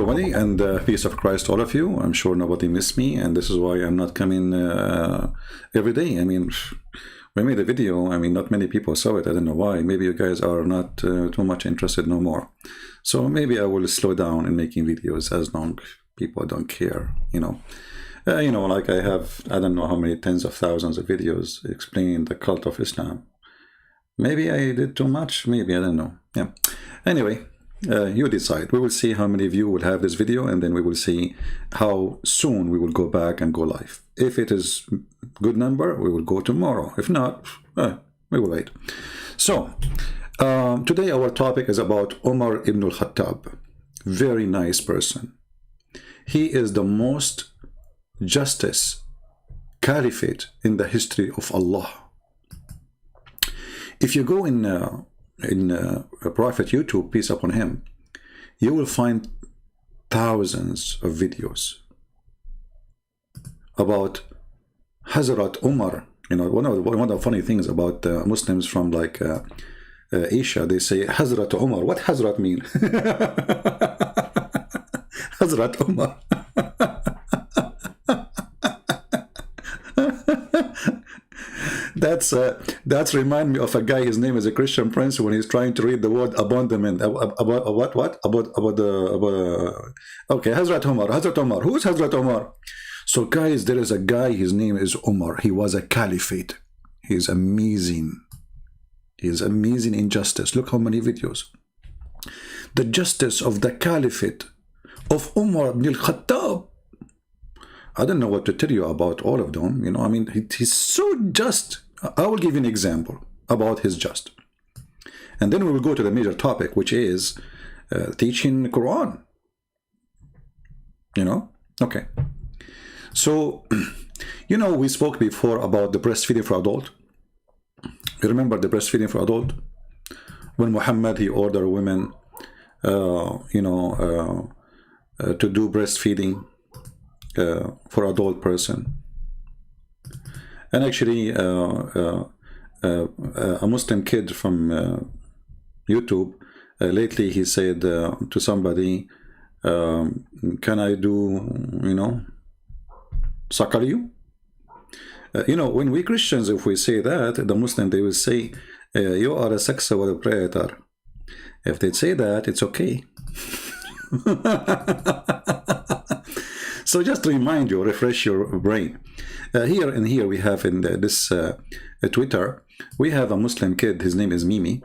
everybody, and peace of Christ, all of you. I'm sure nobody missed me, and this is why I'm not coming every day. I mean, we made a video. I mean, not many people saw it. I don't know why. Maybe you guys are not too much interested no more. So maybe I will slow down in making videos as long people don't care, you know. Like I have, I don't know how many tens of thousands of videos explaining the cult of Islam. Maybe I did too much. Maybe, I don't know. Yeah. Anyway. You decide. We will see how many of you will have this video, and then we will see how soon we will go back and go live. If it is good number, we will go tomorrow. If not, we will wait. So today our topic is about Umar ibn al-Khattab. Very nice person. He is the most justice caliphate in the history of Allah. If you go in Prophet YouTube, peace upon him, you will find thousands of videos about Hazrat Umar. You know, one of the funny things about Muslims from like Asia, they say Hazrat Umar. What Hazrat mean? Hazrat Umar. That's remind me of a guy. His name is a Christian Prince when he's trying to read the word abandonment. About what? Okay, Hazrat Umar. Hazrat Umar. Who's Hazrat Umar? So guys, there is a guy. His name is Umar. He was a caliphate. He's amazing. He's amazing in justice. Look how many videos. The justice of the caliphate of Umar ibn al-Khattab. I don't know what to tell you about all of them. You know, I mean, he's so just. I will give you an example about his just. And then we will go to the major topic, which is teaching the Quran. You know? Okay. So, you know, we spoke before about the breastfeeding for adult. You remember the breastfeeding for adult? When Muhammad, he ordered women, to do breastfeeding for adult person. And actually a Muslim kid from YouTube lately, he said to somebody, can I do, suckle you? When we Christians, if we say that, the Muslim, they will say, you are a sexual predator. If they say that, it's okay. So just to remind you, refresh your brain. Here we have in this Twitter, we have a Muslim kid. His name is Mimi,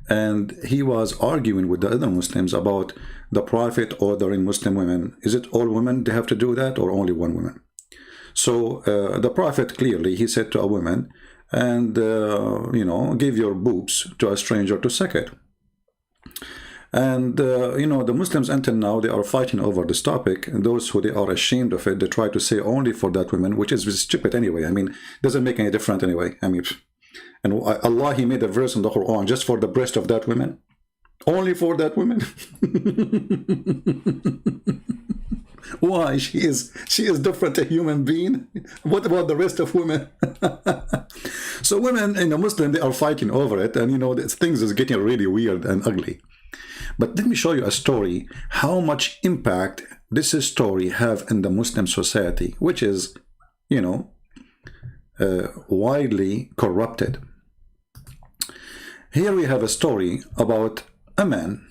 and he was arguing with the other Muslims about the Prophet ordering Muslim women. Is it all women they have to do that, or only one woman? So the Prophet clearly, he said to a woman, and give your boobs to a stranger to suck it. And the Muslims until now, they are fighting over this topic, and those who they are ashamed of it, they try to say only for that woman, which is stupid anyway. I mean, doesn't make any difference anyway. I mean, and Allah, he made a verse in the Quran just for the breast of that woman, only for that woman. Why? She is different, a human being. What about the rest of women? So women in the Muslim, they are fighting over it, and things is getting really weird and ugly. But let me show you a story, how much impact this story have in the Muslim society, which is, widely corrupted. Here we have a story about a man.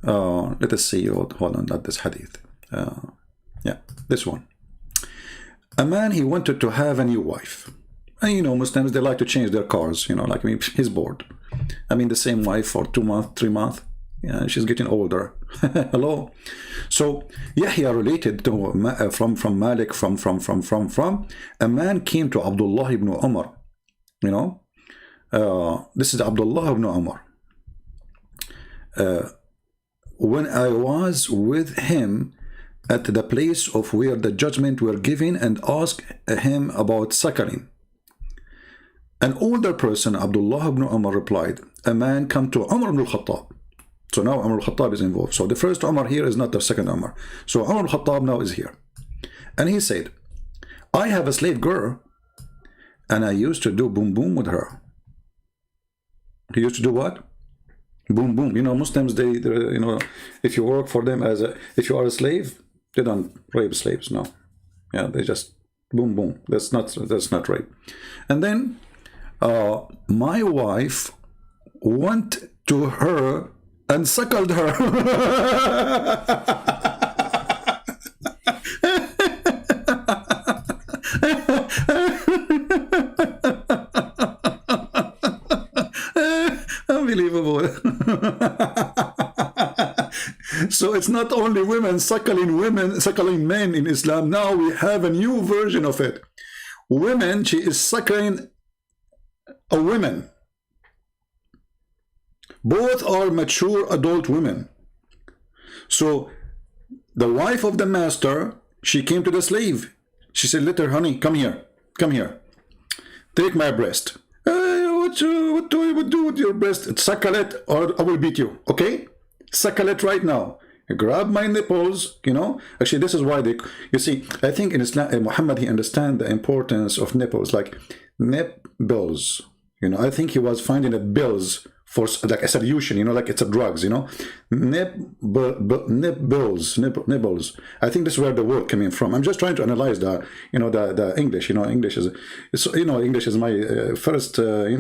Let us see, hold on, not this hadith. Yeah, this one. A man, he wanted to have a new wife. And Muslims, they like to change their cars, like he's bored. I mean, the same wife for 2 months, 3 months. Yeah, she's getting older. Hello. So Yahya related to from Malik from a man came to Abdullah ibn Umar. This is Abdullah ibn Umar. When I was with him at the place of where the judgment were given, and asked him about suckling. An older person, Abdullah ibn Umar, replied, a man come to Umar ibn al-Khattab. So now Umar al-Khattab is involved. So the first Umar here is not the second Umar. So Umar al-Khattab now is here. And he said, I have a slave girl, and I used to do boom boom with her. He used to do what? Boom, boom. You know, Muslims, you know, if you work for them if you are a slave, they don't rape slaves. No, yeah, they just boom, boom. That's not rape. And then my wife went to her and suckled her. Unbelievable. So it's not only women, suckling men in Islam. Now we have a new version of it. Women, she is suckling a woman. Both are mature adult women. So the wife of the master, she came to the slave. She said, "Let her, honey, come here. Come here. Take my breast." What do I do with your breast? Suckle it or I will beat you. Okay? Suckle it right now. Grab my nipples, you know. Actually, this is why you see, I think in Islam, Muhammad, he understands the importance of nipples, like nip-bills. You know, I think he was finding a bills for like a solution, you know, like it's a drugs, you know. Nibbles. I think this is where the word coming from. I'm just trying to analyze the, you know, the English. You know, English is, English is my first, I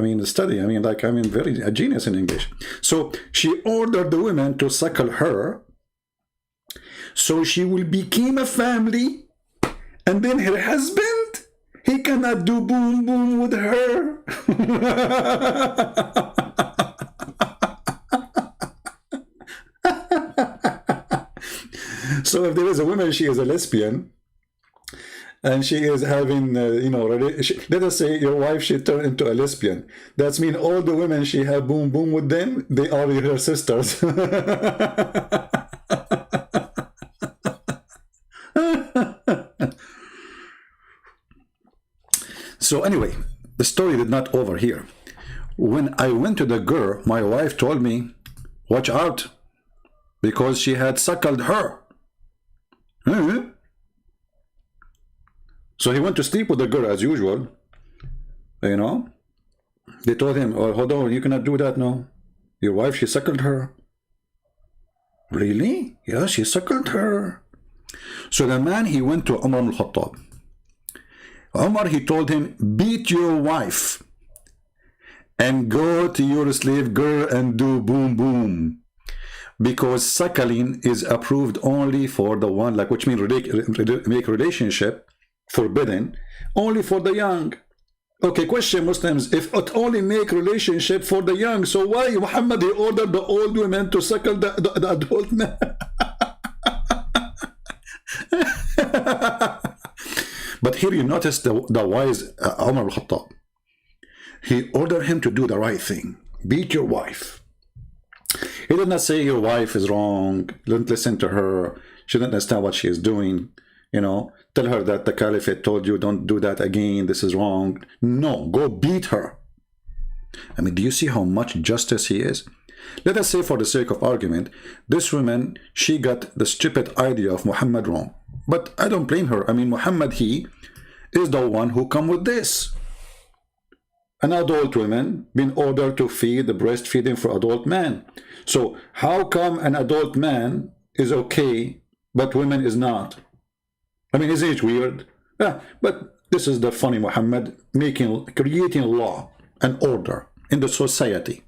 mean, study. I mean, like, very a genius in English. So she ordered the women to suckle her, so she will become a family, and then her husband, he cannot do boom boom with her. So if there is a woman, she is a lesbian, and she is having, you know, let us say your wife, she turned into a lesbian. That means all the women she have boom boom with them, they are her sisters. So anyway, the story did not over here. When I went to the girl, my wife told me, "Watch out, because she had suckled her." So he went to sleep with the girl as usual. You know, they told him, "Oh, hold on, you cannot do that now. Your wife, she suckled her." Really? Yeah, she suckled her. So the man, he went to Umar al-Khattab. Umar, he told him, "Beat your wife and go to your slave girl and do boom boom, because suckling is approved only for the one, like, which means make relationship forbidden only for the young." Okay, question, Muslims, if it only make relationship for the young, so why Muhammad, he ordered the old women to suckle the adult men? But here you notice the wise Umar al-Khattab. He ordered him to do the right thing. Beat your wife. He did not say your wife is wrong, don't listen to her, she doesn't understand what she is doing, you know, tell her that the Caliphate told you, don't do that again, this is wrong. No, go beat her. I mean, do you see how much justice he is? Let us say, for the sake of argument, this woman, she got the stupid idea of Muhammad wrong. But I don't blame her. I mean, Muhammad, he is the one who come with this. An adult woman being ordered to feed the breastfeeding for adult men. So how come an adult man is okay, but women is not? I mean, isn't it weird? Yeah, but this is the funny Muhammad creating law and order in the society.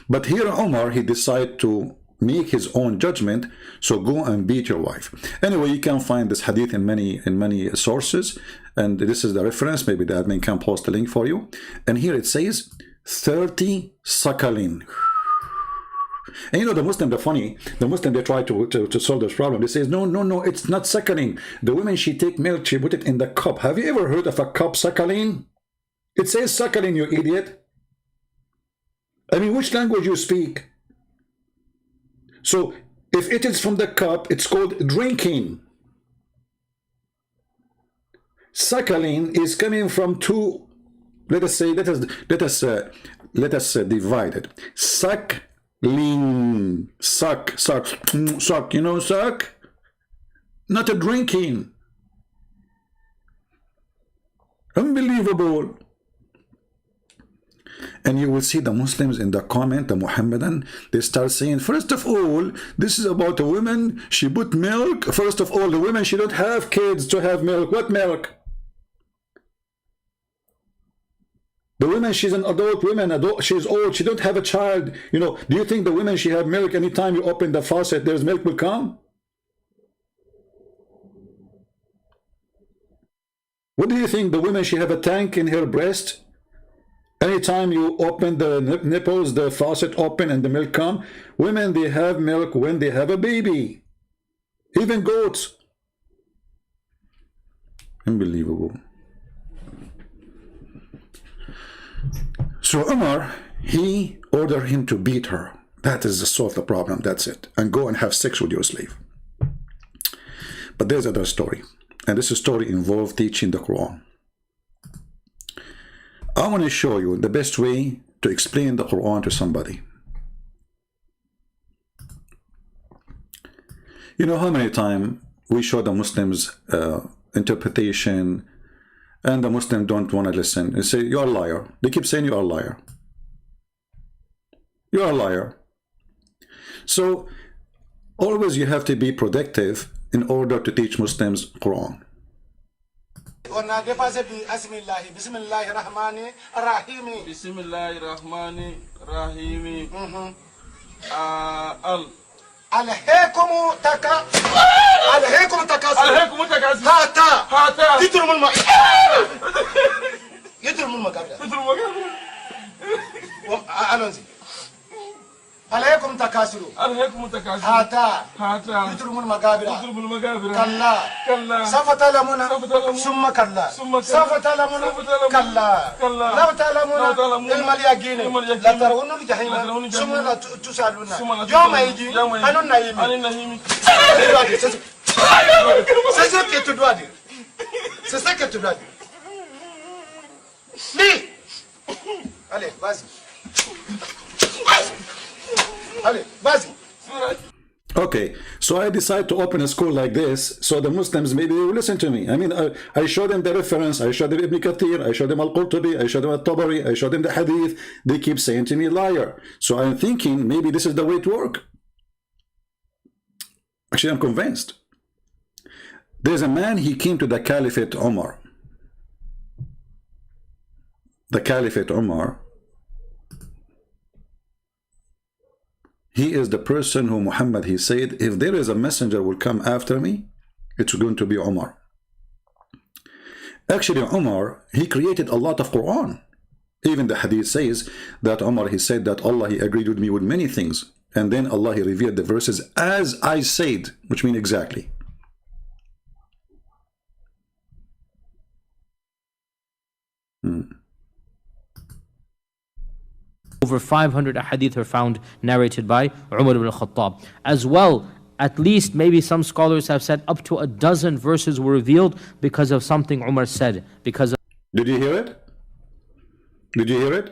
But here Omar, he decided to make his own judgment, so go and beat your wife. Anyway, you can find this hadith in many sources, and this is the reference. Maybe the admin can post the link for you. And here it says 30 suckling. And you know, the Muslim, they try to solve this problem. They say, no, it's not suckling. The woman, she take milk, she put it in the cup. Have you ever heard of a cup suckling? It says suckling, you idiot. I mean, which language you speak? So if it is from the cup, it's called drinking. Suckling is coming from two. Let us divide it. Suckling, suck. You know, suck. Not a drinking. Unbelievable. And you will see the Muslims in the comment, the Muhammadan, they start saying, first of all, this is about a woman, she put milk. First of all, the women, she don't have kids to have milk. What milk? The woman, she's an adult woman, she's old, she don't have a child. You know, do you think the women, she have milk anytime you open the faucet, there's milk will come? What do you think? The woman, she have a tank in her breast? Anytime you open the nipples, the faucet open and the milk come? Women, they have milk when they have a baby. Even goats. Unbelievable. So Umar, he ordered him to beat her. That is to solve the problem, that's it. And go and have sex with your slave. But there's another story. And this story involved teaching the Quran. I want to show you the best way to explain the Quran to somebody. You know how many times we show the Muslims interpretation, and the Muslim don't want to listen and say, you're a liar. They keep saying you're a liar. You're a liar. So always you have to be protective in order to teach Muslims Quran. عليكم تكاثر هاتا يدرم المقابر عليكم تكاثر هاتا يدرم المقابر كلا سوف تعلمون ثم كلا سوف تعلمون كلا لو تعلمون علم اليقين لترون الجحيم ثم لا تسألون يوم يجي عن النعيم. C'est ça que tu dois dire. C'est ça que tu dois dire. Lis. Allez, vas-y. Allez, vas-y. Okay, so I decide to open a school like this, so the Muslims maybe will listen to me. I mean, I show them the reference, I show them Ibn Kathir, I show them Al-Qurtubi, I show them Al-Tabari, I show them the Hadith. They keep saying to me, liar. So I'm thinking maybe this is the way to work. Actually, I'm convinced. There's a man, he came to the Caliphate UMAR. The Caliphate UMAR. He is the person who Muhammad, he said, if there is a messenger will come after me, it's going to be Umar. Actually, Umar, he created a lot of Quran. Even the hadith says that Umar, he said that Allah, he agreed with me with many things. And then Allah, he revealed the verses as I said, which mean exactly. Over 500 ahadith are found narrated by Umar ibn al-Khattab. As well, at least maybe some scholars have said up to a dozen verses were revealed because of something Umar said. Did you hear it? Did you hear it?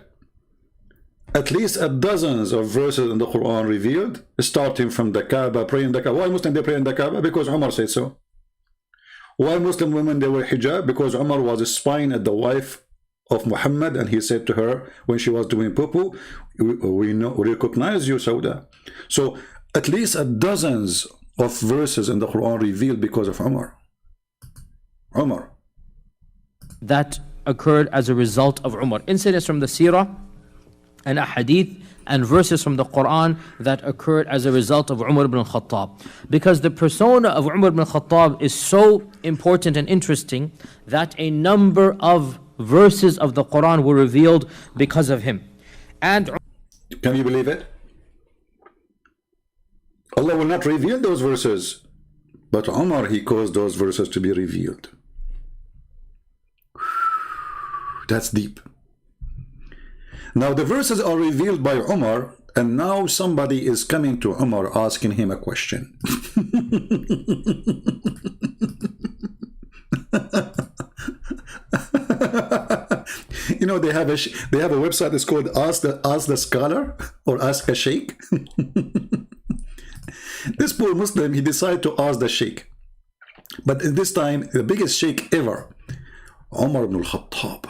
At least a dozens of verses in the Quran revealed, starting from the Kaaba, praying the Kaaba. Why Muslims they pray in the Kaaba? Because Umar said so. Why Muslim women they wear hijab? Because Umar was spying at the wife of Muhammad, and he said to her when she was doing poo-poo, we recognize you, Sauda. So at least a dozens of verses in the Quran revealed because of Umar. That occurred as a result of Umar. Incidents from the Seerah and ahadith and verses from the Quran that occurred as a result of Umar ibn al-Khattab. Because the persona of Umar ibn al-Khattab is so important and interesting that a number of verses of the Quran were revealed because of him. And can you believe it? Allah will not reveal those verses, but Umar, he caused those verses to be revealed. That's deep. Now the verses are revealed by Umar, and now somebody is coming to Umar asking him a question. You know, they have a website that's called Ask the Scholar or Ask a Sheikh. This poor Muslim, he decided to ask the Sheikh, but in this time the biggest Sheikh ever, Umar ibn al-Khattab.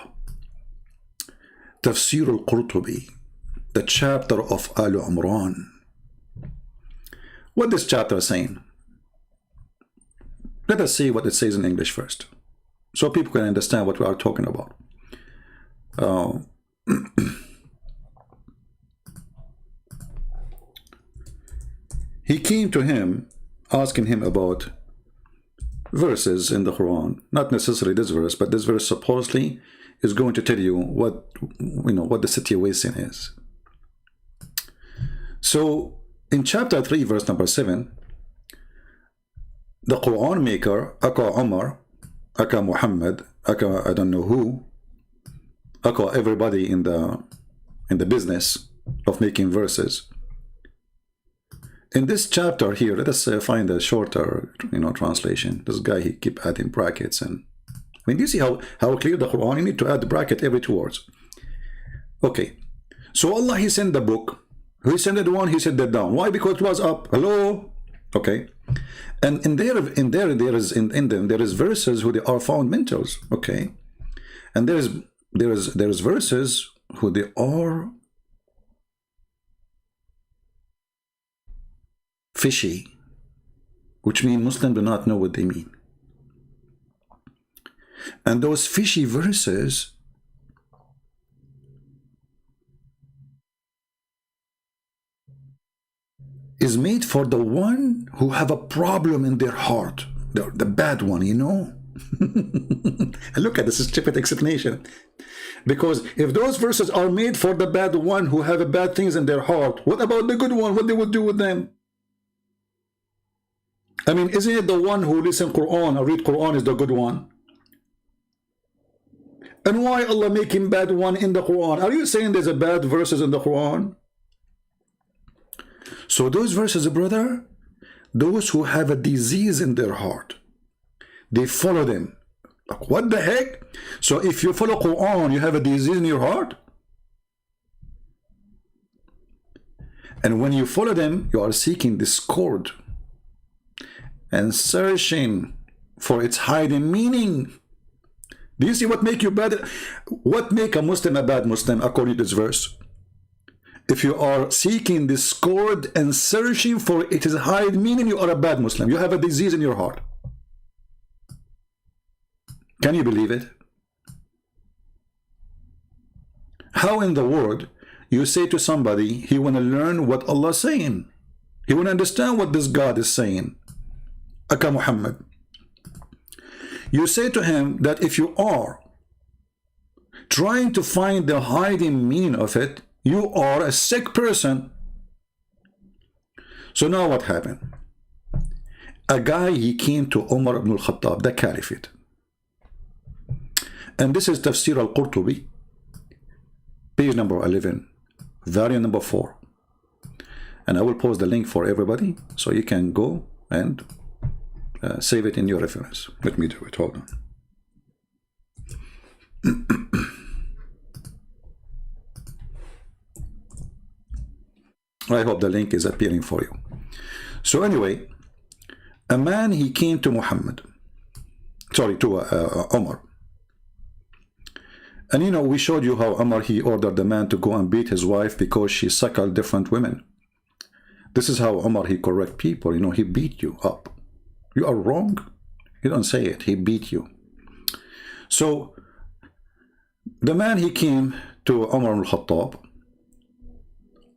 Tafsir al-Qurtubi, the chapter of Al Imran. What this chapter is saying? Let us see what it says in English first, so people can understand what we are talking about. He came to him asking him about verses in the Quran, not necessarily this verse, but this verse supposedly is going to tell you what the situation is. So in chapter 3 verse number 7, the Quran maker, aka Umar, aka Muhammad, aka I don't know who, aka everybody in the business of making verses. In this chapter here, let us find a shorter translation. This guy, he keep adding brackets, and I mean, do you see how clear the Quran? You need to add the bracket every 2 words. Okay, so Allah, he sent the book. He sent it one, he sent it down. Why? Because it was up. Hello. Okay, and in them there is verses who they are fundamentals. Okay, and there is verses who they are fishy, which mean Muslims do not know what they mean. And those fishy verses is made for the one who have a problem in their heart, the bad one, And look at this stupid explanation. Because if those verses are made for the bad one who have bad things in their heart, what about the good one? What they would do with them? I mean, isn't it the one who listen Quran or read Quran is the good one? And why Allah making bad one in the Quran? Are you saying there's a bad verses in the Quran? So those verses, brother, those who have a disease in their heart, they follow them. Like, what the heck? So if you follow Quran, you have a disease in your heart? And when you follow them, you are seeking discord and searching for its hiding meaning. Do you see what make you bad? What make a Muslim a bad Muslim according to this verse? If you are seeking discord and searching for its hiding meaning, you are a bad Muslim. You have a disease in your heart. Can you believe it? How in the world you say to somebody he want to learn what Allah is saying? He want to understand what this God is saying. Aka Muhammad. You say to him that if you are trying to find the hiding meaning of it, you are a sick person. So now what happened? A guy, he came to Umar ibn al-Khattab, the Caliphate. And this is Tafsir al-Qurtubi, page number 11, variant number 4. And I will post the link for everybody so you can go and save it in your reference. Let me do it. Hold on. I hope the link is appearing for you. So anyway, a man, he came to Muhammad, sorry, to Umar. And we showed you how Umar, he ordered the man to go and beat his wife because she suckled different women. This is how Umar, he correct people. He beat you up. You are wrong. He don't say it. He beat you. So the man, he came to Umar al-Khattab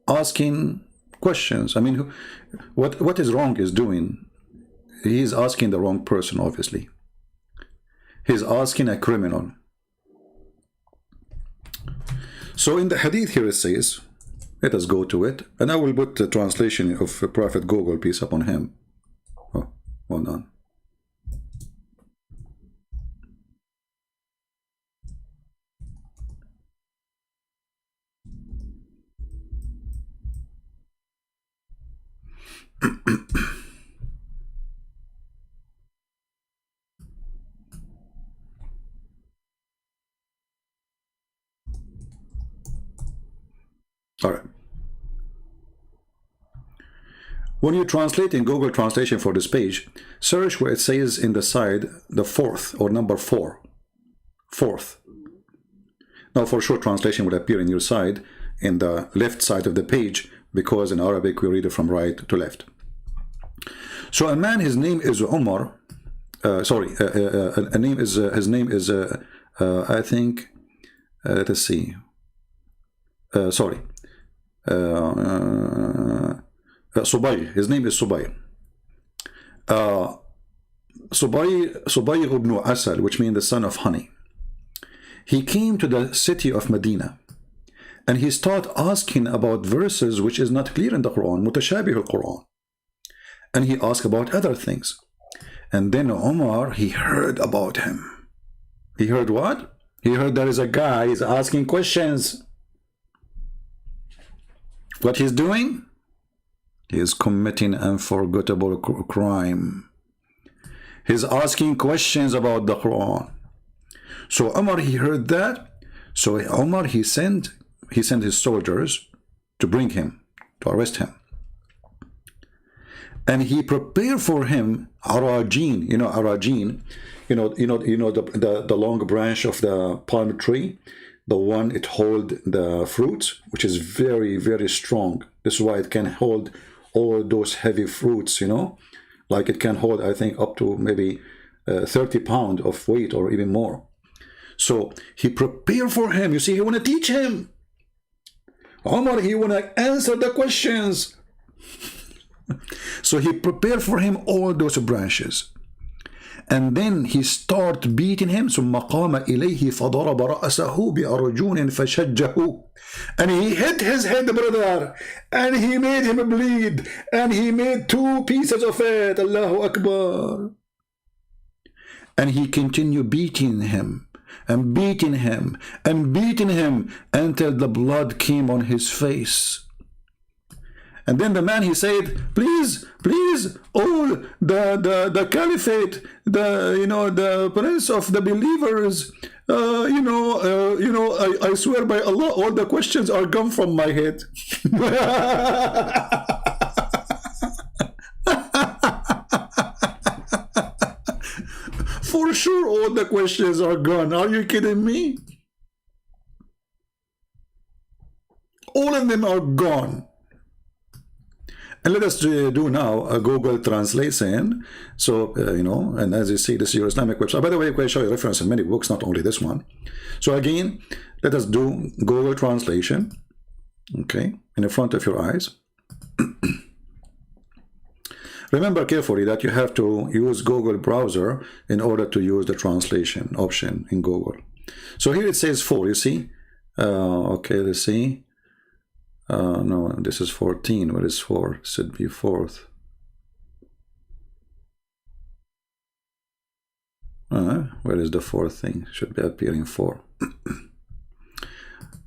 asking questions. I mean, what is wrong is doing. He's asking the wrong person, obviously. He's asking a criminal. So in the hadith here it says, let us go to it, and I will put the translation of Prophet Google, peace upon him. Oh, hold on. All right. When you translate in Google Translation for this page, search where it says in the side the fourth or number 4. Fourth. Now, for sure, translation will appear in your side, in the left side of the page, because in Arabic we read it from right to left. So a man, his name is Umar. His name is I think. Let us see. Subayy. His name is Subayy. Subayy ibn Asal, which means the son of honey. He came to the city of Medina, and he started asking about verses which is not clear in the Quran, mutashabih al-Quran. And he asked about other things. And then Umar, he heard about him. He heard what? He heard there is a guy is asking questions. What he's doing? He is committing unforgettable crime. He's asking questions about the Quran. So Umar, he heard that. So Umar, he sent his soldiers to bring him, to arrest him. And he prepared for him arajin. You know arajin. The long branch of the palm tree, the one it hold the fruits, which is very, very strong. This is why it can hold all those heavy fruits. Like it can hold, I think, up to maybe 30 pounds of weight or even more. So he prepared for him. You see, he want to teach him. Umar, he want to answer the questions. So he prepared for him all those branches. And then he started beating him. ثم قام إليه فضرب رأسه بأرجون فشجه. And he hit his head, brother. And he made him bleed. And he made 2 pieces of it. Allahu Akbar. And he continued beating him. And beating him. And beating him. Until the blood came on his face. And then the man, he said, please, all the Caliphate, the prince of the believers, I swear by Allah, all the questions are gone from my head. For sure, all the questions are gone. Are you kidding me? All of them are gone. And let us do now a Google translation. So, and as you see, this is your Islamic website. By the way, I can show you reference in many books, not only this one. So again, let us do Google translation. Okay, in the front of your eyes. Remember carefully that you have to use Google browser in order to use the translation option in Google. So here it says 4, you see? Okay, let's see. No, this is 14. What is 4? Should be 4th. Where is the 4th thing? Should be appearing 4.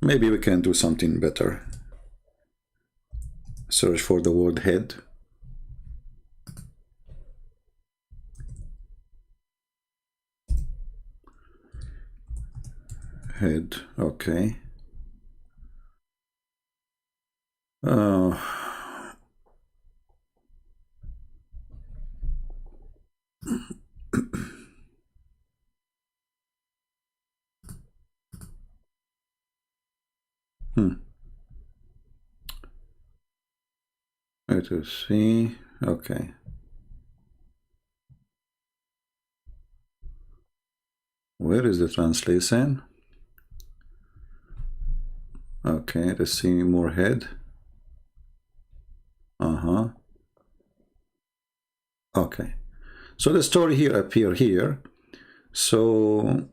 Maybe we can do something better. Search for the word head. Head, okay. Let us see. Okay. Where is the translation? Okay, let's see more head. Okay. So the story here appear here. So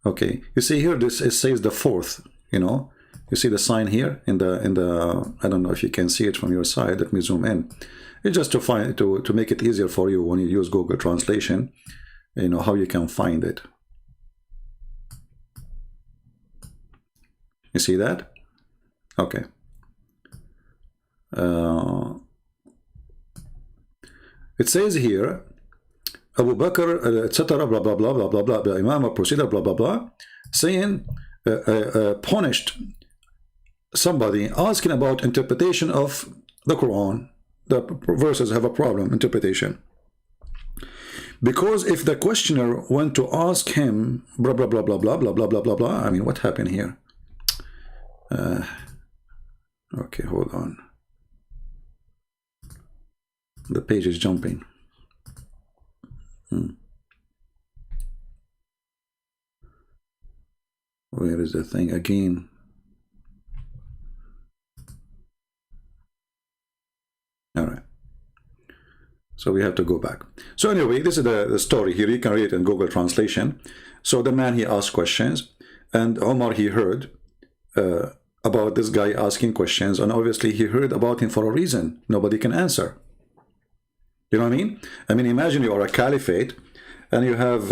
okay, you see here this it says the 4th, You see the sign here in the I don't know if you can see it from your side. Let me zoom in. It's just to make it easier for you when you use Google Translation, how you can find it. You see that? Okay. It says here, Abu Bakr, etc., blah, blah, blah, blah, blah, blah, the Imam of procedure, blah, blah, blah, saying, punished somebody asking about interpretation of the Quran. The verses have a problem, interpretation. Because if the questioner went to ask him, blah, blah, blah, blah, blah, blah, blah, blah, blah, blah, I mean, what happened here? Okay, hold on. The page is jumping. Where is the thing again? All right. So we have to go back. So anyway, this is the story here. You can read it in Google Translation. So the man, he asked questions, and Omar, he heard about this guy asking questions, and obviously he heard about him for a reason. Nobody can answer. You know what I mean? I mean, imagine you are a caliphate, and you have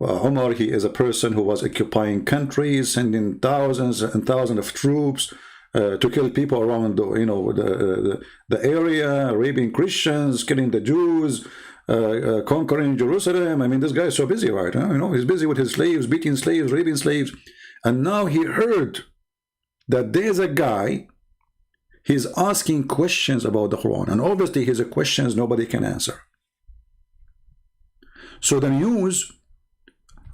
Omar. He is a person who was occupying countries, sending thousands and thousands of troops to kill people around, the area, raping Christians, killing the Jews, conquering Jerusalem. I mean, this guy is so busy, right? You know, he's busy with his slaves, beating slaves, raping slaves, and now he heard that there's a guy. He's asking questions about the Quran, and obviously his questions nobody can answer. So the news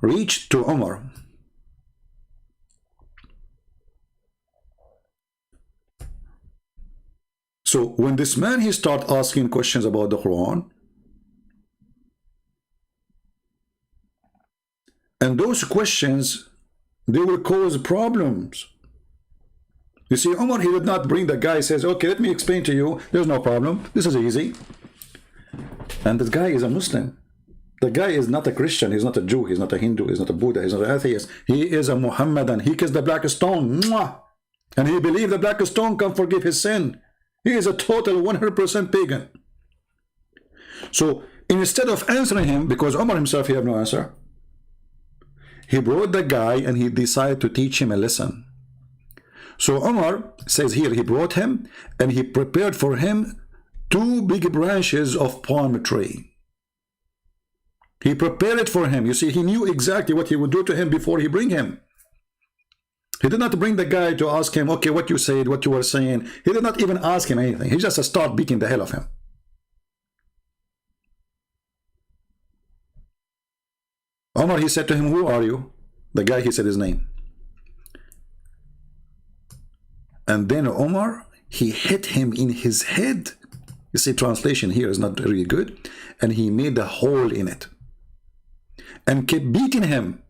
reached to Umar. So when this man, he started asking questions about the Quran, and those questions, they will cause problems. You see, Umar, he did not bring the guy, says, okay, let me explain to you, there's no problem, this is easy. And this guy is a Muslim. The guy is not a Christian, he's not a Jew, he's not a Hindu, he's not a Buddha, he's not an atheist. He is a Muhammadan. He kissed the black stone. Mwah! And he believed the black stone can forgive his sin. He is a total 100% pagan. So instead of answering him, because Umar himself, he had no answer, he brought the guy and he decided to teach him a lesson. So Umar says here, he brought him and he prepared for him 2 big branches of palm tree. He prepared it for him. You see, he knew exactly what he would do to him before he bring him. He did not bring the guy to ask him, okay, what you said, what you were saying. He did not even ask him anything. He just started beating the hell of him. Umar, he said to him, who are you? The guy, he said his name. And then Umar, he hit him in his head. You see, translation here is not really good. And he made a hole in it. And kept beating him.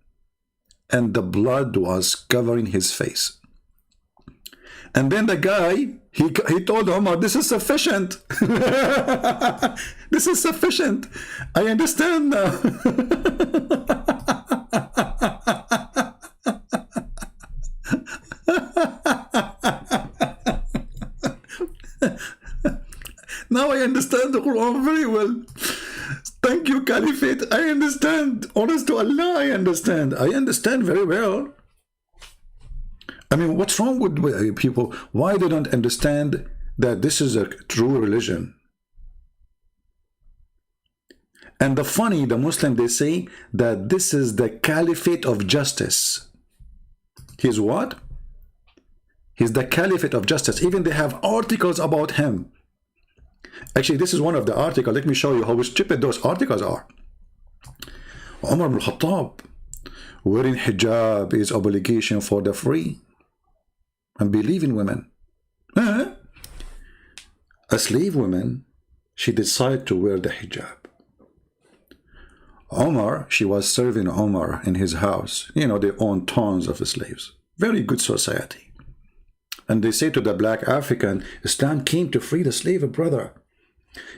And the blood was covering his face. And then the guy, he told Umar, this is sufficient. This is sufficient. I understand now. Now I understand the Quran very well. Thank you, Caliphate. I understand. Honest to Allah, I understand. I understand very well. I mean, what's wrong with people? Why they don't understand that this is a true religion? And the funny, the Muslim, they say that this is the Caliphate of justice. He's what? He's the Caliphate of justice. Even they have articles about him. Actually, this is one of the articles. Let me show you how stupid those articles are. Umar ibn Khattab, wearing hijab is obligation for the free. And believe in women. A slave woman, she decided to wear the hijab. Umar, she was serving Umar in his house. You know, they own tons of slaves. Very good society. And they say to the black African, Islam came to free the slave brother.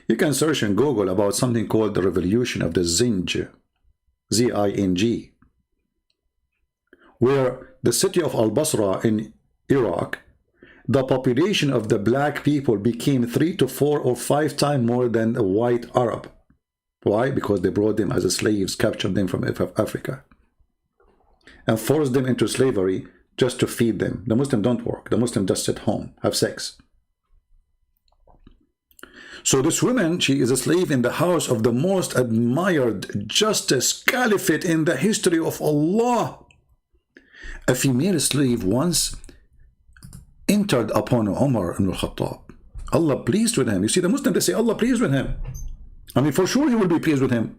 You can search in Google about something called the revolution of the Zinj, Z-I-N-G, where the city of Al-Basra in Iraq, the population of the black people became 3 to 4 or 5 times more than a white Arab. Why? Because they brought them as slaves, captured them from Africa, and forced them into slavery just to feed them. The Muslims don't work. The Muslims just sit home, have sex. So this woman, she is a slave in the house of the most admired justice caliphate in the history of Allah. A female slave once entered upon Umar ibn al-Khattab. Allah pleased with him. You see, the Muslims, they say Allah pleased with him. I mean, for sure he will be pleased with him.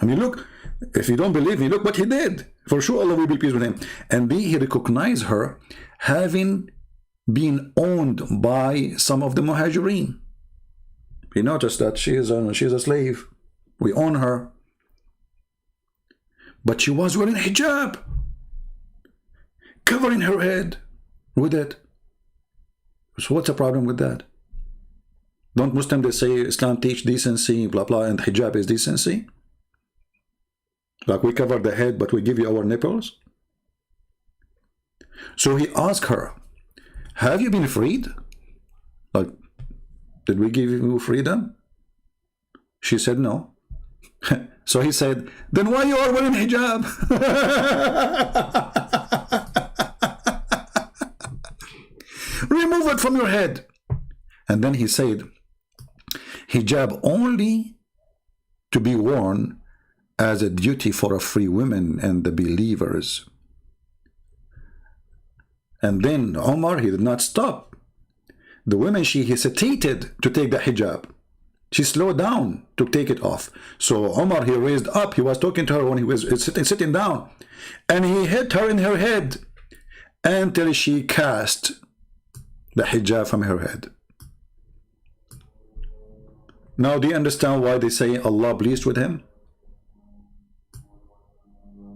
I mean, look, if you don't believe me, look what he did. For sure, Allah will be pleased with him. And then he recognized her having been owned by some of the Muhajirin. He noticed that she is a slave. We own her. But she was wearing hijab, covering her head with it. So what's the problem with that? Don't Muslims, they say Islam teach decency, blah, blah, and hijab is decency? Like we cover the head, but we give you our nipples? So he asked her, have you been freed? Like, did we give you freedom? She said no. So he said, then why you are wearing hijab? Remove it from your head. And then he said, hijab only to be worn as a duty for a free women and the believers. And then Umar, he did not stop. The women, she hesitated to take the hijab. She slowed down to take it off. So Umar, he raised up. He was talking to her when he was sitting down. And he hit her in her head until she cast the hijab from her head. Now, do you understand why they say Allah pleased with him?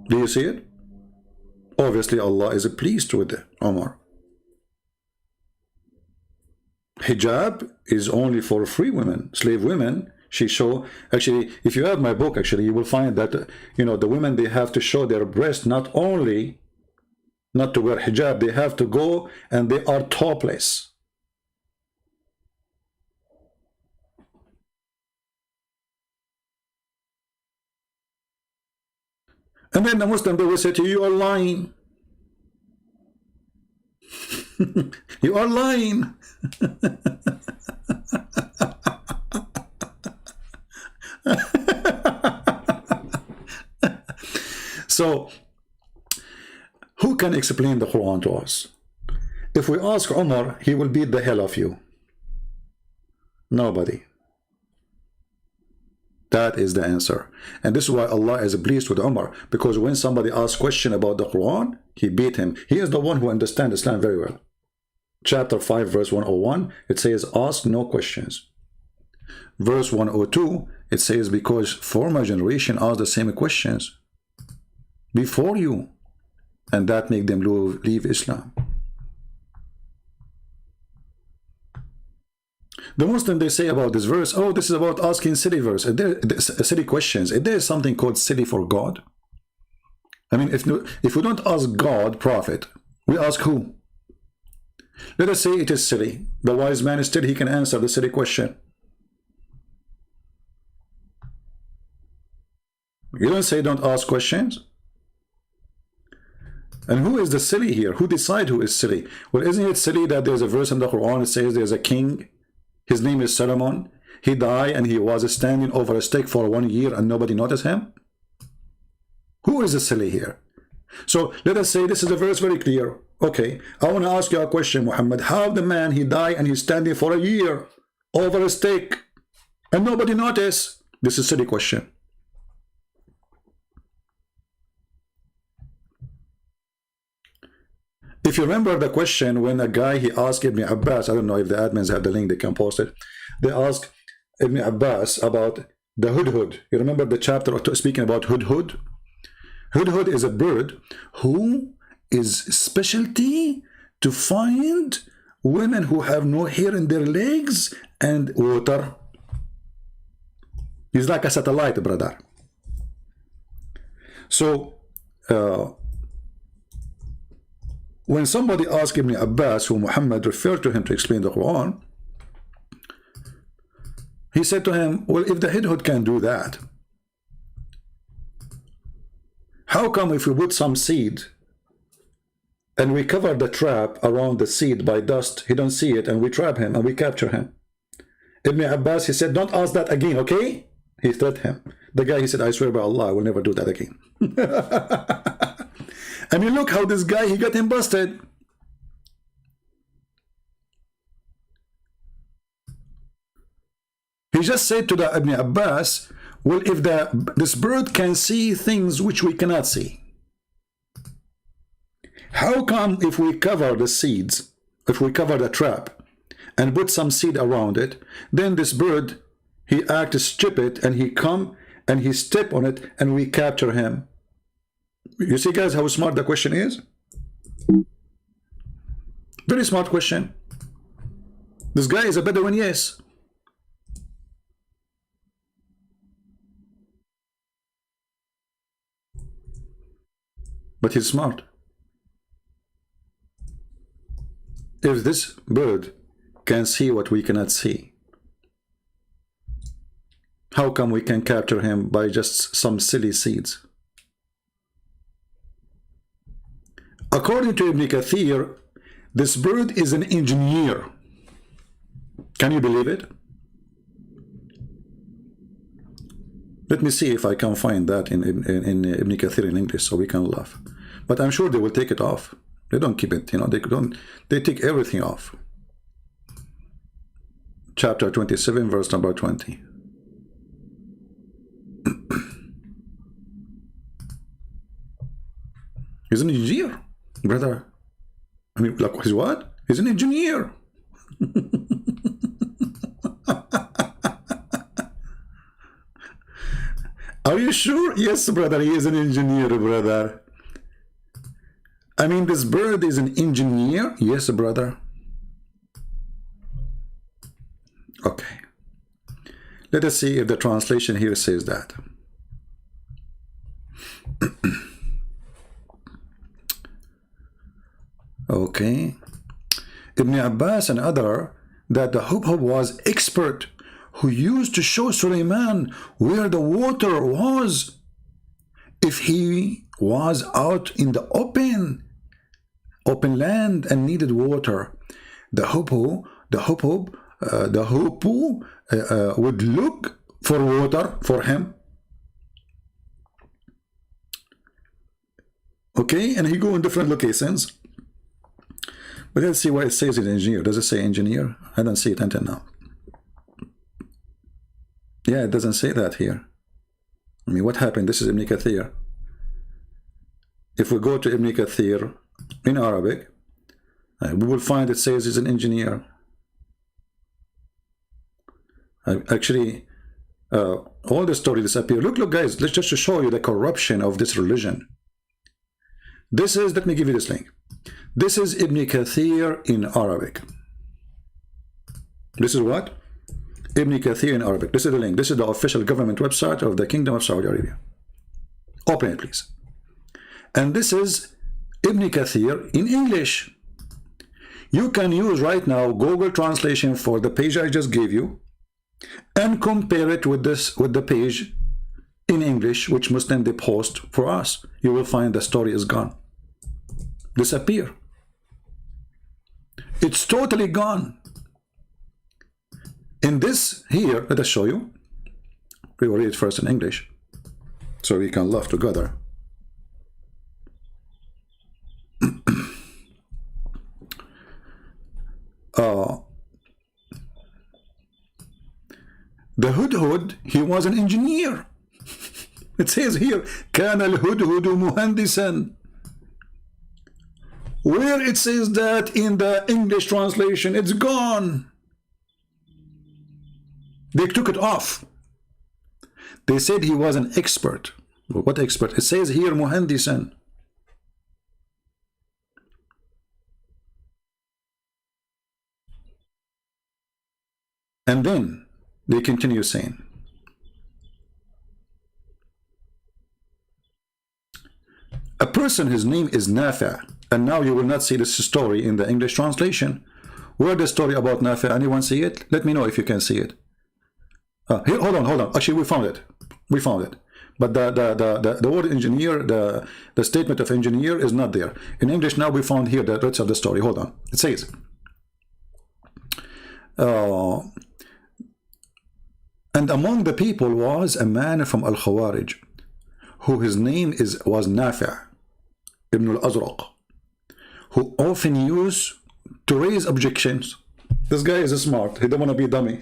Do you see it? Obviously, Allah is pleased with Umar. Hijab is only for free women, slave women. She show, actually, if you have my book, actually, you will find that, you know, the women, they have to show their breast, not only not to wear hijab, they have to go and they are topless. And then the Muslim, they will say to you, you are lying. You are lying. So, who can explain the Quran to us? If we ask Umar, he will beat the hell of you. Nobody. That is the answer. And this is why Allah is pleased with Umar, because when somebody asks a question about the Quran, he beat him. He is the one who understands Islam very well. Chapter 5, verse 101, it says, ask no questions. Verse 102, it says, because former generation asked the same questions before you, and that make them leave Islam. The Muslim, they say about this verse, oh, this is about asking silly silly questions. Is there something called silly for God? I mean, if we don't ask God, Prophet, we ask who? Let us say it is silly. The wise man still, he can answer the silly question. You don't say don't ask questions. And who is the silly here? Who decide who is silly? Well, isn't it silly that there's a verse in the Quran that says there's a king, his name is Solomon, he died and he was standing over a stick for 1 year and nobody noticed him? Who is the silly here? So let us say this is a verse very clear. Okay, I want to ask you a question, Muhammad. How the man, he died and he's standing for a year over a stick and nobody noticed? This is a silly question. If you remember the question when a guy, he asked Ibn Abbas, I don't know if the admins have the link, they can post it. They asked Ibn Abbas about the hudhud. You remember the chapter speaking about hudhud? Hudhud is a bird who is specialty to find women who have no hair in their legs and water. He's like a satellite, brother. So, when somebody asked Ibn Abbas, who Muhammad referred to him to explain the Quran, he said to him, well, if the hudhud can do that, how come if we put some seed and we cover the trap around the seed by dust, he don't see it, and we trap him and we capture him? Ibn Abbas, he said, don't ask that again, okay? He threatened him. The guy, he said, I swear by Allah, I will never do that again. I mean, look how this guy, he got him busted. He just said to the Ibn Abbas, Well, if this bird can see things which we cannot see, how come if we cover the seeds, if we cover the trap and put some seed around it, then this bird, he acts stupid and he come and he step on it and we capture him? You see, guys, how smart the question is? Very smart question. This guy is a Bedouin, yes. But he's smart. If this bird can see what we cannot see, how come we can capture him by just some silly seeds? According to Ibn Kathir, this bird is an engineer. Can you believe it? Let me see if I can find that in Ibn Kathir in English so we can laugh. But I'm sure they will take it off. They don't keep it, you know, they take everything off. Chapter 27, verse number 20. He's an engineer, brother. I mean, like, he's what? He's an engineer. Are you sure? Yes, brother, he is an engineer, brother. I mean, this bird is an engineer? Yes, brother. Okay. Let us see if the translation here says that. Okay. Ibn Abbas and other, that the Hubhub was expert, who used to show Suleiman where the water was if he was out in the open land and needed water. The Hubhub would look for water for him. Okay, and he go in different locations. But let's see what it says in engineer. Does it say engineer? I don't see it until now. Yeah, it doesn't say that here. I mean, what happened? This is Ibn Kathir. If we go to Ibn Kathir in Arabic, we will find it says he's an engineer. Actually, all the story disappear. Look, guys, let's just show you the corruption of this religion. This is, let me give you this link. This is Ibn Kathir in Arabic. This is what? Ibn Kathir in Arabic. This is the link. This is the official government website of the Kingdom of Saudi Arabia. Open it, please. And this is Ibn Kathir in English. You can use right now Google translation for the page I just gave you and compare it with the page in English which Muslim they post for us. You will find the story is gone. Disappear. It's totally gone. In this here, let us show you. We will read it first in English so we can laugh together. The Hudhud, he was an engineer. It says here, كان الهدهد مهندسا. Where it says that in the English translation, it's gone. They took it off. They said he was an expert. What expert? It says here muhandisan. And then they continue saying, a person, his name is Nafi'. And now you will not see this story in the English translation. Where the story about Nafi'? Anyone see it? Let me know if you can see it. Here, hold on. Actually, we found it. But the word engineer, the statement of engineer is not there. In English now we found here the rest of the story. Hold on. It says, and among the people was a man from Al-Khawarij, who his name was Nafi' ibn al-Azraq, who often used to raise objections This guy is smart. He don't want to be dummy.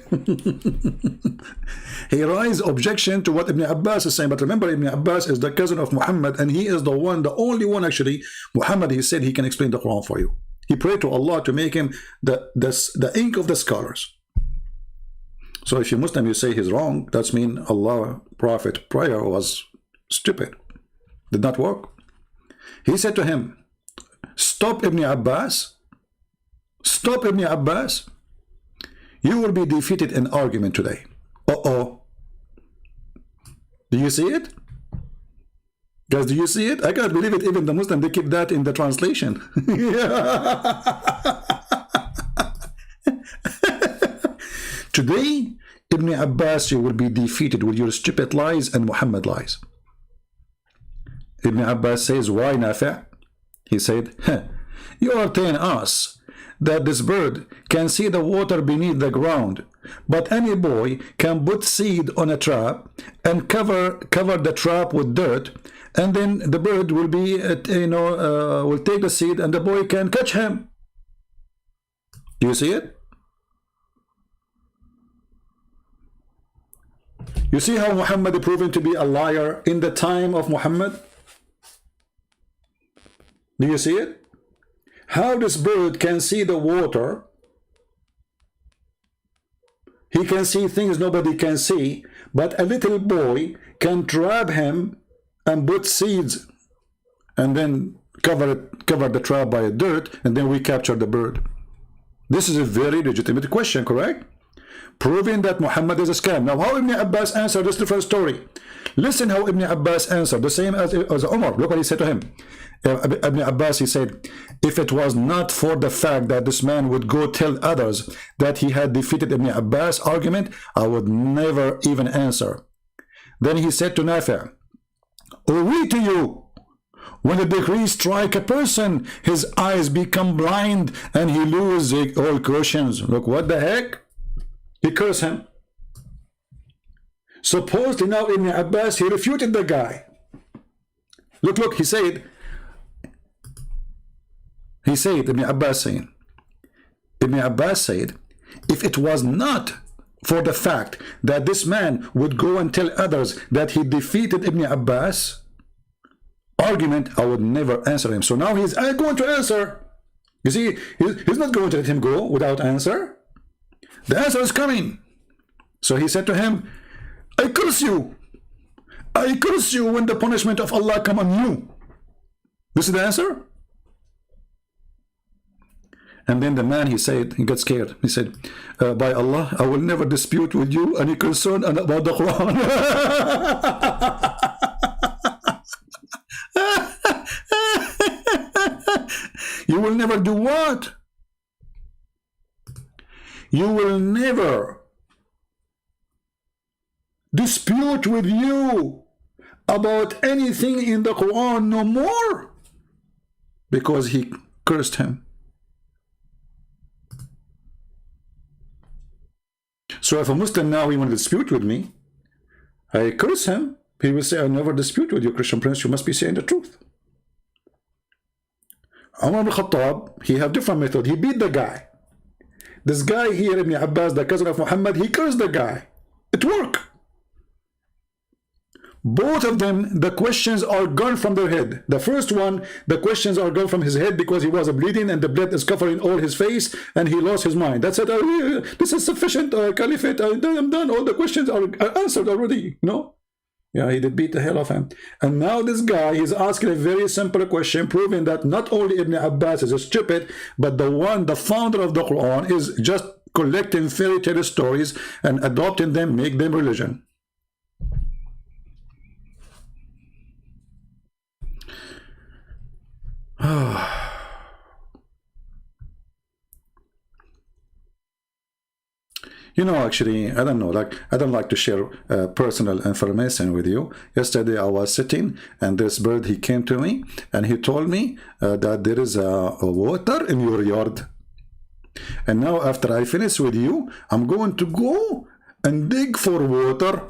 He raised objection to what Ibn Abbas is saying. But remember, Ibn Abbas is the cousin of Muhammad, and he is the one, the only one actually. Muhammad, he said he can explain the Quran for you. He prayed to Allah to make him the ink of the scholars. So if you Muslim, you say he's wrong, that's mean Allah, Prophet, prayer was stupid. Did not work. He said to him, stop Ibn Abbas. Stop Ibn Abbas. You will be defeated in argument today. Uh-oh. Do you see it? Guys, do you see it? I can't believe it. Even the Muslim, they keep that in the translation. Today, Ibn Abbas, you will be defeated with your stupid lies and Muhammad lies. Ibn Abbas says, why, Nafi'? He said, you are telling us that this bird can see the water beneath the ground, but any boy can put seed on a trap and cover the trap with dirt, and then the bird will be, will take the seed and the boy can catch him. Do you see it? You see how Muhammad is proven to be a liar in the time of Muhammad? Do you see it? How this bird can see the water. He can see things nobody can see, but a little boy can trap him and put seeds and then cover the trap by dirt, and then we capture the bird. This is a very legitimate question, correct? Proving that Muhammad is a scam. Now, how Ibn Abbas answered this different story? Listen how Ibn Abbas answered, the same as Umar. Look what he said to him. Ibn Abbas, he said, if it was not for the fact that this man would go tell others that he had defeated Ibn Abbas' argument, I would never even answer. Then he said to Nafi', "Woe to you! When the decree strike a person, his eyes become blind and he loses all Christians." Look, what the heck? He cursed him. Supposedly now Ibn Abbas, he refuted the guy. Look, he said, Ibn Abbas said, if it was not for the fact that this man would go and tell others that he defeated Ibn Abbas' argument, I would never answer him. So now he's going to answer. You see, he's not going to let him go without answer. The answer is coming. So he said to him, I curse you. I curse you when the punishment of Allah come on you. This is the answer. And then the man, he said, he got scared. He said, by Allah, I will never dispute with you any concern about the Quran. You will never do what? You will never dispute with you about anything in the Quran no more, because he cursed him. So if a Muslim now he want to dispute with me, I curse him. He will say, I never dispute with you, Christian Prince. You must be saying the truth. Umar ibn Khattab, he have different method. He beat the guy. This guy here, Ibn Abbas, the cousin of Muhammad, he cursed the guy. It worked. Both of them, the questions are gone from their head. The first one, the questions are gone from his head because he was bleeding and the blood is covering all his face and he lost his mind. That's it. This is sufficient, Caliphate. I'm done. All the questions are answered already. No? Yeah, he did beat the hell of him. And now this guy, he's asking a very simple question, proving that not only Ibn Abbas is stupid, but the founder of the Quran, is just collecting fairy tale stories and adopting them, make them religion. You know, actually, I don't know, like, I don't like to share personal information with you. Yesterday I was sitting and this bird, he came to me and he told me that there is a water in your yard. And now after I finish with you, I'm going to go and dig for water.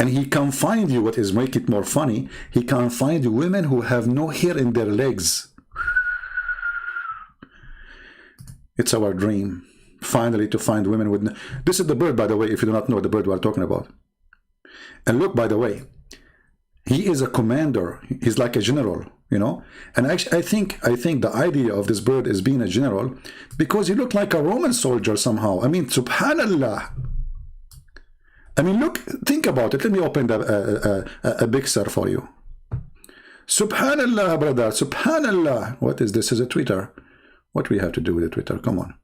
And he can find you, what is make it more funny, he can find women who have no hair in their legs. It's our dream, finally, to find women with... This is the bird, by the way, if you do not know the bird we're talking about. And look, by the way, he is a commander. He's like a general, you know. And actually, I think the idea of this bird is being a general because he looked like a Roman soldier somehow. I mean, subhanallah. I mean, look, think about it. Let me open a picture for you. Subhanallah, brother, subhanallah. What is this? Is a Twitter. What do we have to do with the Twitter? Come on.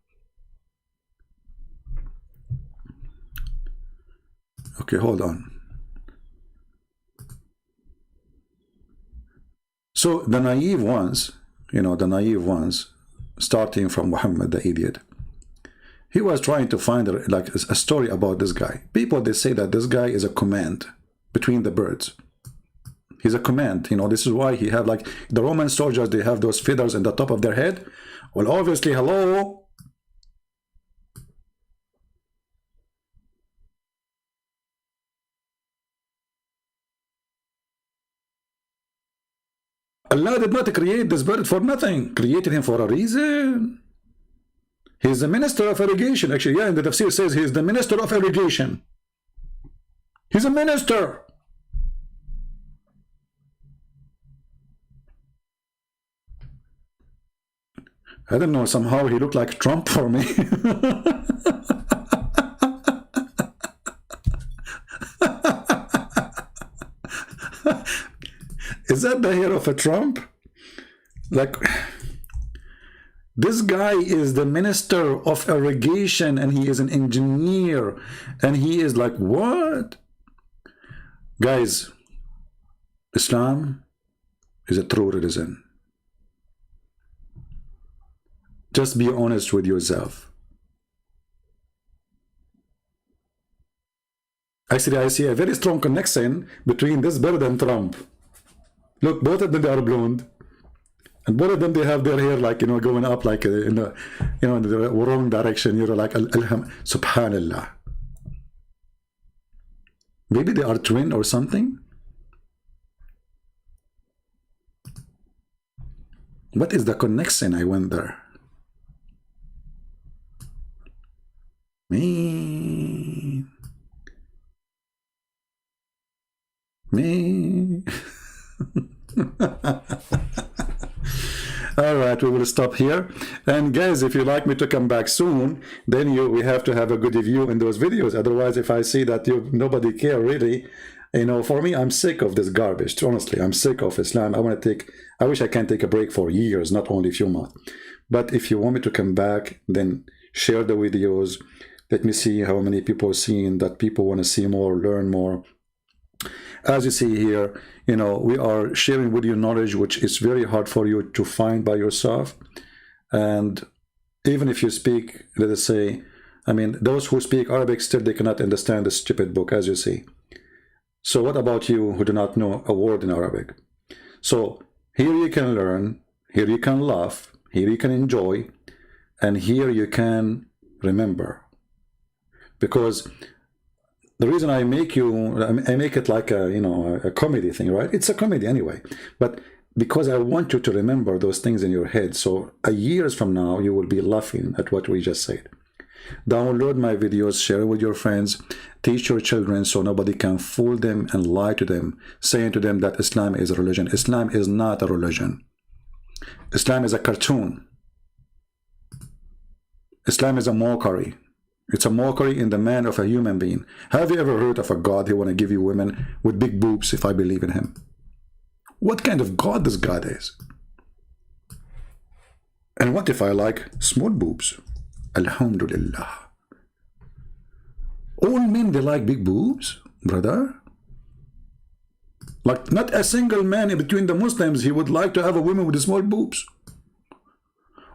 Okay, hold on. So the naive ones, you know, the naive ones, starting from Muhammad the idiot, he was trying to find like a story about this guy. People, they say that this guy is a command between the birds. He's a command, you know. This is why he have, like, the Roman soldiers, they have those feathers in the top of their head. Well, obviously, hello. Allah did not create this bird for nothing. Created him for a reason. He's the minister of irrigation. Actually, yeah, in the tafsir says he's the minister of irrigation. He's a minister. I don't know, somehow he looked like Trump for me. Is that the hair of a Trump? Like, this guy is the minister of irrigation and he is an engineer and he is like, what? Guys, Islam is a true religion. Just be honest with yourself. Actually, I see a very strong connection between this bird and Trump. Look, both of them, they are blonde. And both of them, they have their hair, like, you know, going up like in the, you know, in the wrong direction. You're like, subhanallah. Maybe they are twin or something. What is the connection? I wonder. Me. All right, we will stop here. And guys, if you'd like me to come back soon, then we have to have a good review in those videos. Otherwise, if I see that nobody care really, you know, for me, I'm sick of this garbage. Honestly, I'm sick of Islam. I wish I can take a break for years, not only a few months. But if you want me to come back, then share the videos. Let me see how many people are seeing that. People want to see more, learn more. As you see here, you know, we are sharing with you knowledge which is very hard for you to find by yourself. And even if you speak, let us say, I mean, those who speak Arabic, still they cannot understand the stupid book, as you see. So what about you who do not know a word in Arabic? So here you can learn, here you can laugh, here you can enjoy, and here you can remember. Because the reason I make it like a, you know, a comedy thing, right? It's a comedy anyway. But because I want you to remember those things in your head. So years from now, you will be laughing at what we just said. Download my videos, share it with your friends, teach your children so nobody can fool them and lie to them, saying to them that Islam is a religion. Islam is not a religion. Islam is a cartoon. Islam is a mockery. It's a mockery in the man of a human being. Have you ever heard of a God who want to give you women with big boobs if I believe in him? What kind of God this God is? And what if I like small boobs? Alhamdulillah. All men, they like big boobs, brother. Like, not a single man in between the Muslims, he would like to have a woman with small boobs.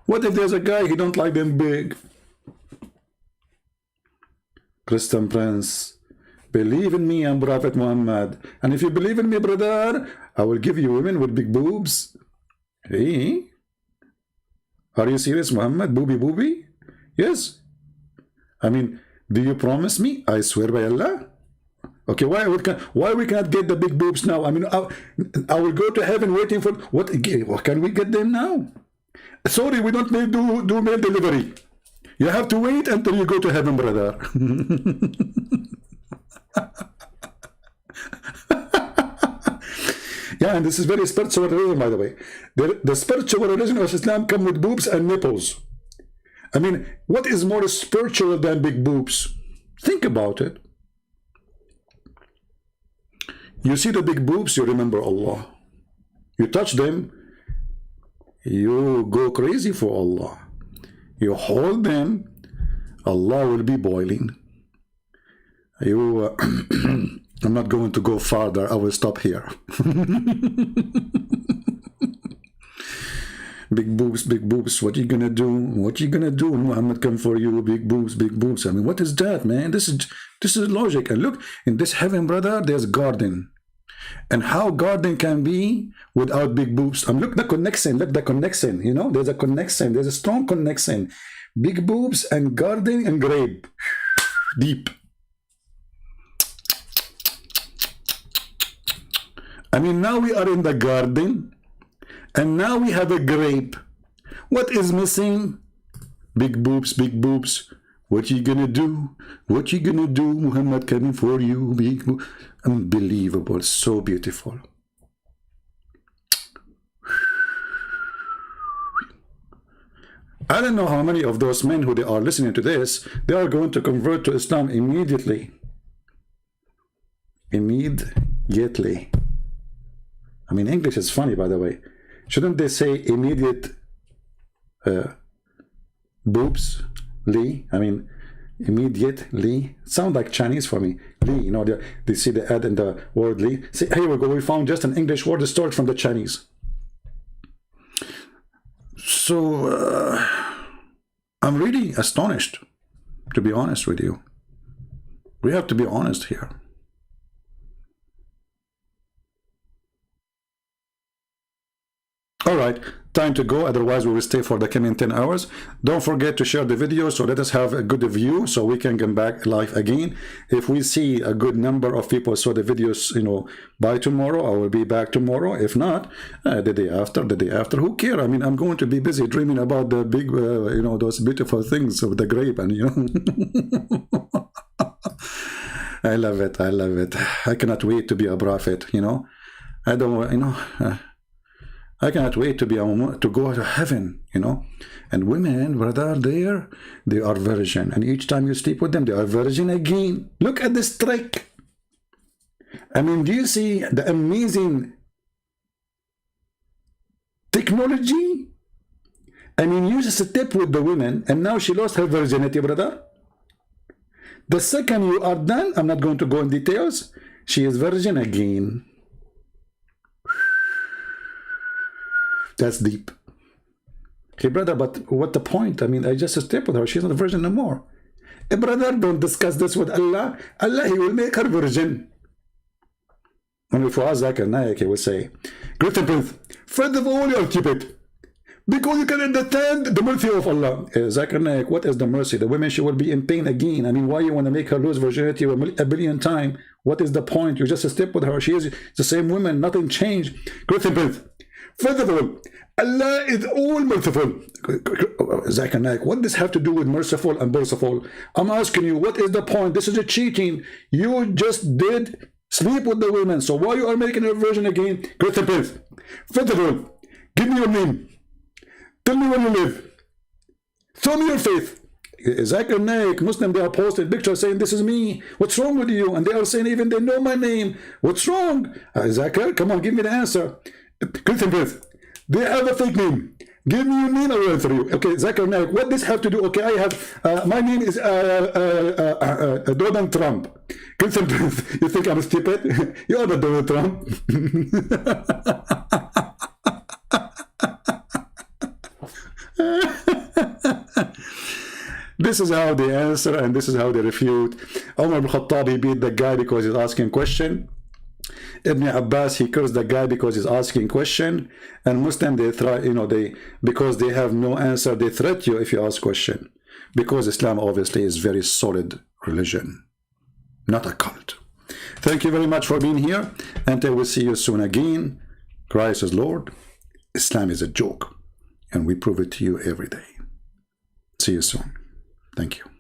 What if there's a guy, he don't like them big? Christian Prince, believe in me and Prophet Muhammad. And if you believe in me, brother, I will give you women with big boobs. Hey? Are you serious, Muhammad? Booby? Yes. I mean, do you promise me? I swear by Allah. Okay, why we cannot get the big boobs now? I mean, I will go to heaven waiting for... What can we get them now? Sorry, we don't do mail delivery. You have to wait until you go to heaven, brother. Yeah, and this is very spiritual religion, by the way. The spiritual religion of Islam come with boobs and nipples. I mean, what is more spiritual than big boobs? Think about it. You see the big boobs, you remember Allah. You touch them, you go crazy for Allah. You hold them, Allah will be boiling. You, I'm not going to go farther. I will stop here. Big boobs, what you gonna do? What you gonna do? Muhammad come for you, big boobs, big boobs. I mean, what is that, man? This is logic. And look, in this heaven, brother, there's garden. And how garden can be without big boobs? Look the connection, look the connection, you know, there's a connection, there's a strong connection. Big boobs and garden and grape. Deep. I mean, now we are in the garden, and now we have a grape. What is missing? Big boobs, big boobs. What you gonna do? What you gonna do? Muhammad coming for you. Big boobs. Unbelievable. So beautiful. I don't know how many of those men who they are listening to this, they are going to convert to Islam immediately. Immediately. I mean, English is funny, by the way. Shouldn't they say immediate boobs? Li? I mean, immediately. Sound like Chinese for me. Li, you know, they see the ad in the word Li. See, here we go. We found just an English word stored from the Chinese. So, I'm really astonished, to be honest with you. We have to be honest here. All right, time to go, otherwise we will stay for the coming 10 hours. Don't forget to share the video, so let us have a good view so we can come back live again. If we see a good number of people saw the videos, you know, by tomorrow, I will be back tomorrow. If not, the day after, who cares? I mean, I'm going to be busy dreaming about the big, you know, those beautiful things of the grape, and you know. I love it, I love it. I cannot wait to be a prophet, you know. I don't, you know, I cannot wait to be to go to heaven, you know. And women, brother, they are virgin, and each time you sleep with them, they are virgin again. Look at this trick. I mean, do you see the amazing technology? I mean, you just step with the women, and now she lost her virginity, brother. The second you are done, I'm not going to go in details, she is virgin again. That's deep. Okay, brother, but what the point? I mean, I just step with her. She's not a virgin no more. Hey, brother, don't discuss this with Allah. Allah, He will make her virgin. And if Zakir Naik, He will say, Great Prince, first of all, you'll keep it. Because you can understand the mercy of Allah. Zakir Naik, what is the mercy? The women, she will be in pain again. I mean, why you want to make her lose virginity a billion times? What is the point? You just step with her. She is the same woman. Nothing changed. Great Prince. First of all, Allah is all merciful. Zakir Naik, what does have to do with merciful and merciful? I'm asking you, what is the point? This is a cheating. You just did sleep with the women. So why you are making a virgin again? Great Prince. First of all, give me your name. Tell me where you live. Show me your faith. Zakir Naik, Muslim, they are posting pictures saying, this is me. What's wrong with you? And they are saying, even they know my name. What's wrong? Zakir, come on, give me the answer. Christian Prince, they have a fake name. Give me your name, I will answer you. Okay, Zakir Naik, what does have to do? Okay, I have, my name is Donald Trump. Christian Prince, you think I'm stupid? You are not Donald Trump. This is how they answer, and this is how they refute. Umar ibn Khattab, he beat the guy because he's asking a question. Ibn Abbas, he cursed the guy because he's asking question. And Muslim, they try, you know, because they have no answer, they threat you if you ask question. Because Islam obviously is very solid religion, not a cult. Thank you very much for being here. Until we see you soon again. Christ is Lord. Islam is a joke, and we prove it to you every day. See you soon. Thank you.